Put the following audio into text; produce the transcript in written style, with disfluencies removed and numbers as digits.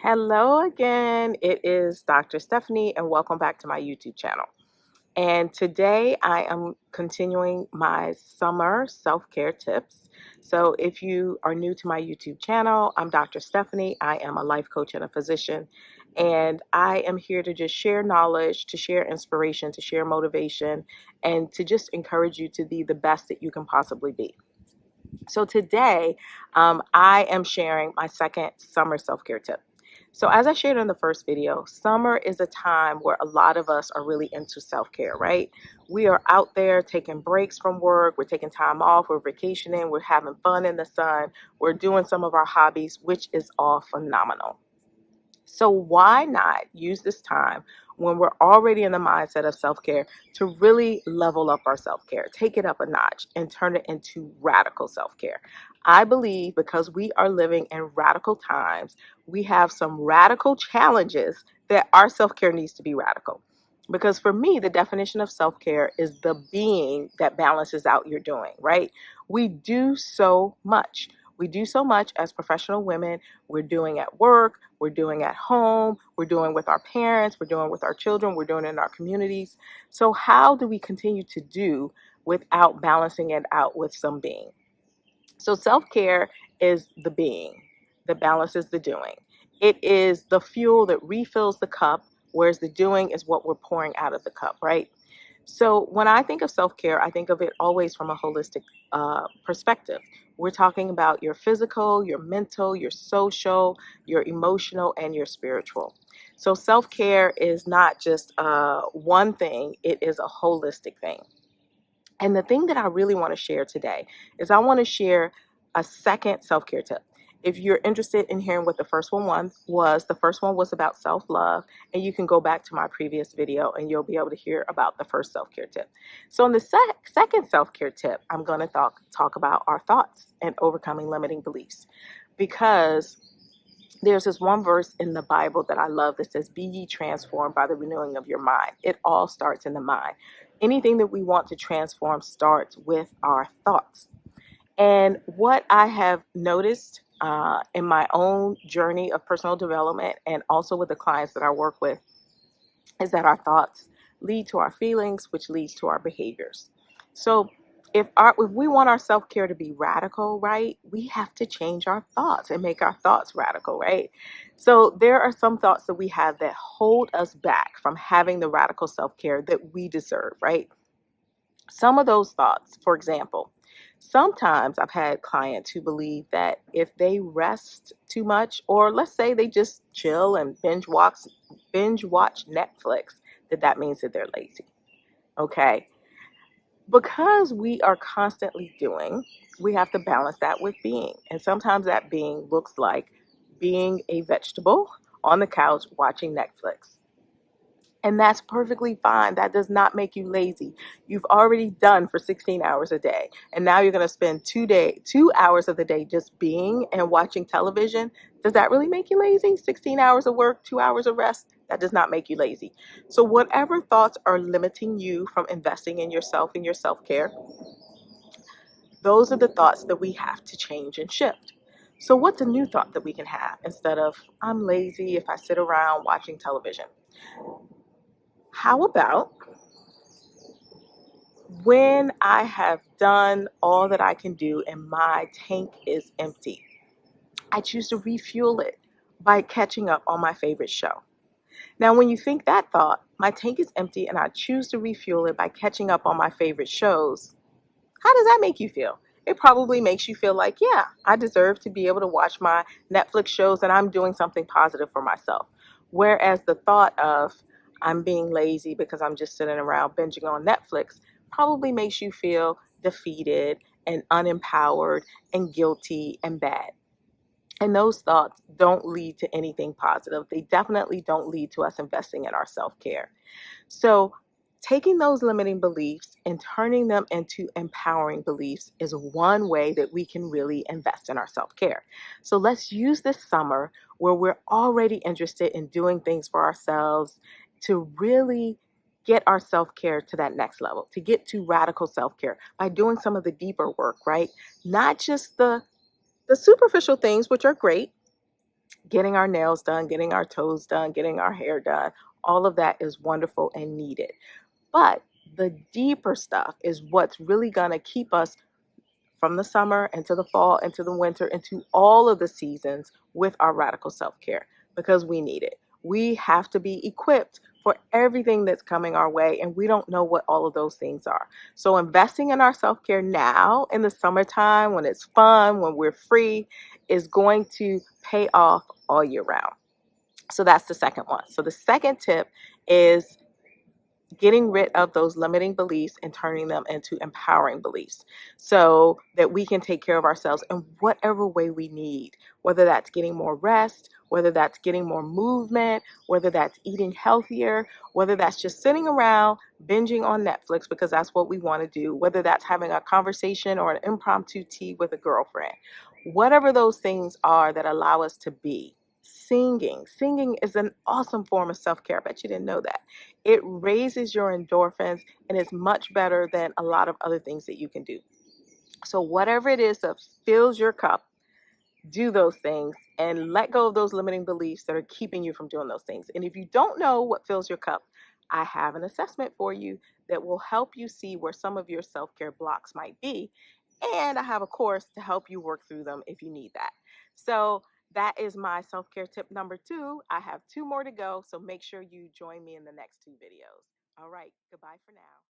Hello again. It is Dr. Stephanie, and welcome back to my YouTube channel. And today I am continuing my summer self-care tips. So if you are new to my YouTube channel, I'm Dr. Stephanie. I am a life coach and a physician, and I am here to just share knowledge, to share inspiration, to share motivation, and to just encourage you to be the best that you can possibly be. So today, I am sharing my second summer self-care tip. So as I shared in the first video, summer is a time where a lot of us are really into self-care, right? We are out there taking breaks from work, we're taking time off, we're vacationing, we're having fun in the sun, we're doing some of our hobbies, which is all phenomenal. So why not use this time when we're already in the mindset of self-care to really level up our self-care, take it up a notch and turn it into radical self-care? I believe because we are living in radical times, we have some radical challenges that our self-care needs to be radical. Because for me, the definition of self-care is the being that balances out your doing, right? We do so much. We do so much as professional women. We're doing at work, we're doing at home, we're doing with our parents, we're doing with our children, we're doing in our communities. So how do we continue to do without balancing it out with some being? So self-care is the being, the balance is the doing. It is the fuel that refills the cup, whereas the doing is what we're pouring out of the cup, right? So when I think of self-care, I think of it always from a holistic perspective. We're talking about your physical, your mental, your social, your emotional, and your spiritual. So self-care is not just one thing, it is a holistic thing. And the thing that I really want to share today is I want to share a second self-care tip. If you're interested in hearing what the first one was, the first one was about self-love, and you can go back to my previous video and you'll be able to hear about the first self-care tip. So in the second self-care tip, I'm going to talk about our thoughts and overcoming limiting beliefs, because there's this one verse in the Bible that I love that says, "Be ye transformed by the renewing of your mind." It all starts in the mind. Anything that we want to transform starts with our thoughts. And what I have noticed in my own journey of personal development and also with the clients that I work with is that our thoughts lead to our feelings, which leads to our behaviors. So if we want our self-care to be radical, right, we have to change our thoughts and make our thoughts radical, right? So there are some thoughts that we have that hold us back from having the radical self-care that we deserve, right? Some of those thoughts, for example, sometimes I've had clients who believe that if they rest too much, or let's say they just chill and binge watch Netflix, that means that they're lazy. Okay? Because we are constantly doing, we have to balance that with being. And sometimes that being looks like being a vegetable on the couch watching Netflix. And that's perfectly fine. That does not make you lazy. You've already done for 16 hours a day. And now you're going to spend 2 hours of the day just being and watching television. Does that really make you lazy? 16 hours of work, 2 hours of rest? That does not make you lazy. So whatever thoughts are limiting you from investing in yourself and your self-care, those are the thoughts that we have to change and shift. So what's a new thought that we can have instead of, "I'm lazy if I sit around watching television"? How about, "When I have done all that I can do and my tank is empty, I choose to refuel it by catching up on my favorite show"? Now, when you think that thought, "My tank is empty and I choose to refuel it by catching up on my favorite shows," how does that make you feel? It probably makes you feel like, yeah, I deserve to be able to watch my Netflix shows and I'm doing something positive for myself. Whereas the thought of, "I'm being lazy because I'm just sitting around binging on Netflix," probably makes you feel defeated and unempowered and guilty and bad. And those thoughts don't lead to anything positive. They definitely don't lead to us investing in our self-care. So taking those limiting beliefs and turning them into empowering beliefs is one way that we can really invest in our self-care. So let's use this summer where we're already interested in doing things for ourselves to really get our self-care to that next level, to get to radical self-care by doing some of the deeper work, right? Not just the superficial things, which are great, Getting our nails done, getting our toes done, getting our hair done, all of that is wonderful and needed. But the deeper stuff is what's really going to keep us from the summer into the fall, into the winter, into all of the seasons with our radical self care, because we need it. We have to be equipped for everything that's coming our way, and we don't know what all of those things are. So, investing in our self care now in the summertime, when it's fun, when we're free, is going to pay off all year round. So, that's the second one. So, the second tip is getting rid of those limiting beliefs and turning them into empowering beliefs so that we can take care of ourselves in whatever way we need, whether that's getting more rest, whether that's getting more movement, whether that's eating healthier, whether that's just sitting around binging on Netflix because that's what we want to do, whether that's having a conversation or an impromptu tea with a girlfriend. Whatever those things are that allow us to be. Singing is an awesome form of self-care. I bet you didn't know that. It raises your endorphins and is much better than a lot of other things that you can do. So, whatever it is that fills your cup, do those things and let go of those limiting beliefs that are keeping you from doing those things. And if you don't know what fills your cup, I have an assessment for you that will help you see where some of your self care blocks might be. And I have a course to help you work through them if you need that. So, that is my self care tip number 2. I have 2 more to go. So, make sure you join me in the next 2 videos. All right. Goodbye for now.